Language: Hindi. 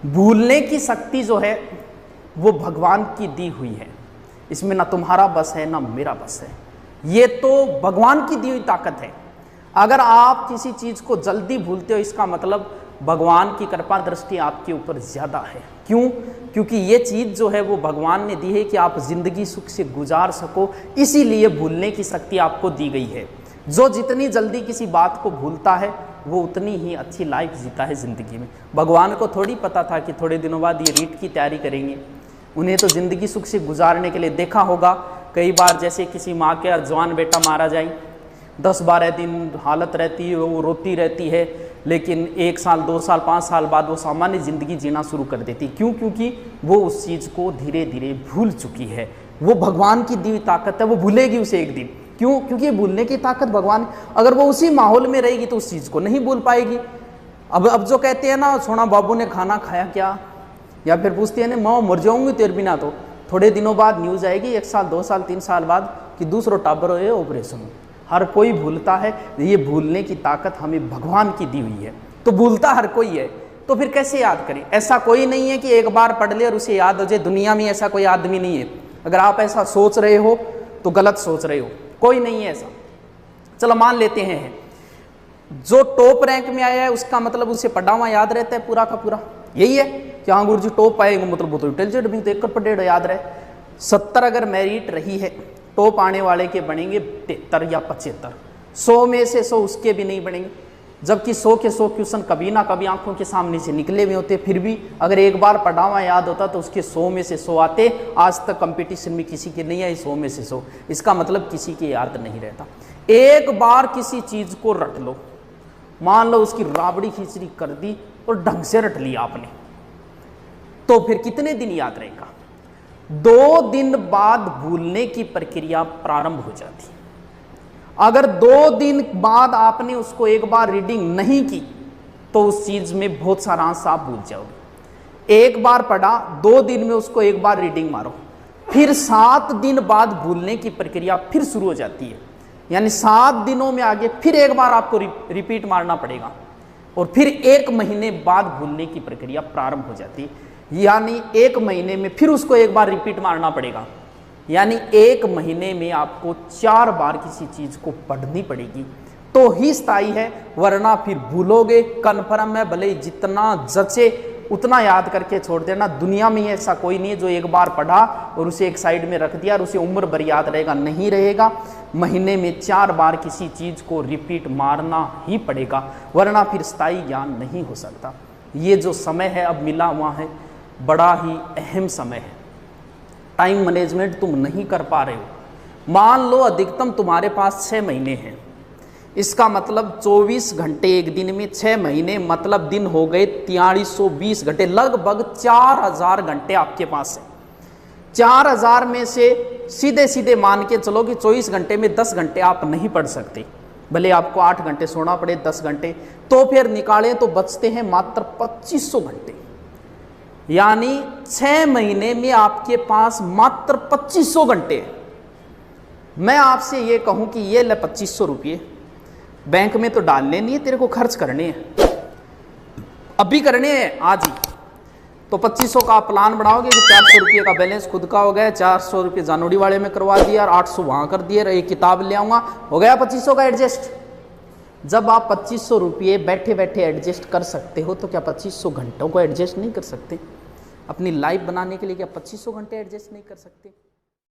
भूलने की शक्ति जो है वो भगवान की दी हुई है, इसमें ना तुम्हारा बस है ना मेरा बस है, ये तो भगवान की दी हुई ताकत है। अगर आप किसी चीज़ को जल्दी भूलते हो इसका मतलब भगवान की कृपा दृष्टि आपके ऊपर ज़्यादा है। क्यों? क्योंकि ये चीज़ जो है वो भगवान ने दी है कि आप ज़िंदगी सुख से गुजार सको, इसीलिए भूलने की शक्ति आपको दी गई है। जो जितनी जल्दी किसी बात को भूलता है वो उतनी ही अच्छी लाइफ जीता है ज़िंदगी में। भगवान को थोड़ी पता था कि थोड़े दिनों बाद ये रीट की तैयारी करेंगे। उन्हें तो ज़िंदगी सुख से गुजारने के लिए देखा होगा कई बार जैसे किसी माँ के जवान बेटा मारा जाए, 10-12 दिन हालत रहती है, वो रोती रहती है, लेकिन 1 साल 2 साल 5 साल बाद वो सामान्य ज़िंदगी जीना शुरू कर देती। क्यों? क्योंकि वो उस चीज़ को धीरे धीरे भूल चुकी है। वो भगवान की दी हुई ताकत है, वो भूलेगी उसे एक दिन। क्यों? क्योंकि भूलने की ताकत भगवान, अगर वो उसी माहौल में रहेगी तो उस चीज़ को नहीं भूल पाएगी। अब जो कहते हैं ना, सोना बाबू ने खाना खाया क्या, या फिर पूछती है ना माँ मर जाऊंगी तेरे बिना, तो थोड़े दिनों बाद न्यूज़ आएगी 1 साल 2 साल 3 साल बाद कि दूसरा टाबर हुए ऑपरेशन। हर कोई भूलता है। ये भूलने की ताकत हमें भगवान की दी हुई है, तो भूलता हर कोई है, तो फिर कैसे याद करें? ऐसा कोई नहीं है कि एक बार पढ़ ले और उसे याद हो जाए। दुनिया में ऐसा कोई आदमी नहीं है। अगर आप ऐसा सोच रहे हो तो गलत सोच रहे हो, कोई नहीं है ऐसा। चलो मान लेते हैं जो टॉप रैंक में आया है उसका मतलब उसे पढ़ा हुआ याद रहता है पूरा का पूरा, यही है कि हाँ गुरु जी टॉप आएगा मतलब वो तो इंटेलिजेंट भी, तो 1/1 याद रहे। 70 अगर मेरिट रही है, टॉप आने वाले के बनेंगे 73 या 75, 100 में से 100 उसके भी नहीं बनेंगे, जबकि 100 के 100 क्वेश्चन कभी ना कभी आंखों के सामने से निकले हुए होते। फिर भी अगर एक बार पढ़ा हुआ याद होता तो उसके 100 में से 100 आते। आज तक कंपटीशन में किसी के नहीं आई 100 में से 100, इसका मतलब किसी के याद नहीं रहता। एक बार किसी चीज को रट लो, मान लो उसकी राबड़ी खिचड़ी कर दी और ढंग से रट लिया आपने, तो फिर कितने दिन याद रहेगा? 2 दिन बाद भूलने की प्रक्रिया प्रारंभ हो जाती है। अगर 2 दिन बाद आपने उसको एक बार रीडिंग नहीं की तो उस चीज में बहुत सारा अंश आप भूल जाओगे। एक बार पढ़ा, 2 दिन में उसको एक बार रीडिंग मारो, फिर 7 दिन बाद भूलने की प्रक्रिया फिर शुरू हो जाती है। यानी 7 दिनों में आगे फिर एक बार आपको रिपीट मारना पड़ेगा, और फिर 1 महीने बाद भूलने की प्रक्रिया प्रारंभ हो जाती है। यानी 1 महीने में फिर उसको एक बार रिपीट मारना पड़ेगा। यानी 1 महीने में आपको 4 बार किसी चीज को पढ़नी पड़ेगी तो ही स्थायी है, वरना फिर भूलोगे। कन्फर्म है, भले जितना जचे उतना याद करके छोड़ देना। दुनिया में ऐसा कोई नहीं है जो एक बार पढ़ा और उसे एक साइड में रख दिया और उसे उम्र भर याद रहेगा, नहीं रहेगा। महीने में 4 बार किसी चीज को रिपीट मारना ही पड़ेगा, वरना फिर स्थायी ज्ञान नहीं हो सकता। ये जो समय है अब मिला हुआ है, बड़ा ही अहम समय है। टाइम मैनेजमेंट तुम नहीं कर पा रहे हो। मान लो अधिकतम तुम्हारे पास 6 महीने हैं, इसका मतलब 24 घंटे एक दिन में, 6 महीने मतलब दिन हो गए 4320 घंटे, लगभग 4000 घंटे आपके पास है। 4000 में से सीधे सीधे मान के चलो कि 24 घंटे में 10 घंटे आप नहीं पढ़ सकते, भले आपको 8 घंटे सोना पड़े 10 घंटे, तो फिर निकालें तो बचते हैं मात्र 2500 घंटे। यानी 6 महीने में आपके पास मात्र 2500 घंटे। मैं आपसे ये कहूं कि ये ले 2500 रुपये बैंक में तो डालने नहीं है, तेरे को खर्च करने हैं, अभी करने हैं आज ही। तो 2500 का प्लान बनाओगे कि 400 रुपये का बैलेंस खुद का हो गया, 400 रुपये जानोड़ी वाले में करवा दिया और 800 वहाँ कर दिए, एक किताब ले आऊँगा, हो गया 2500 का एडजस्ट। जब आप 2500 रुपये बैठे बैठे एडजस्ट कर सकते हो तो क्या 2500 घंटों को एडजस्ट नहीं कर सकते? अपनी लाइफ बनाने के लिए क्या 2500 घंटे एडजस्ट नहीं कर सकते?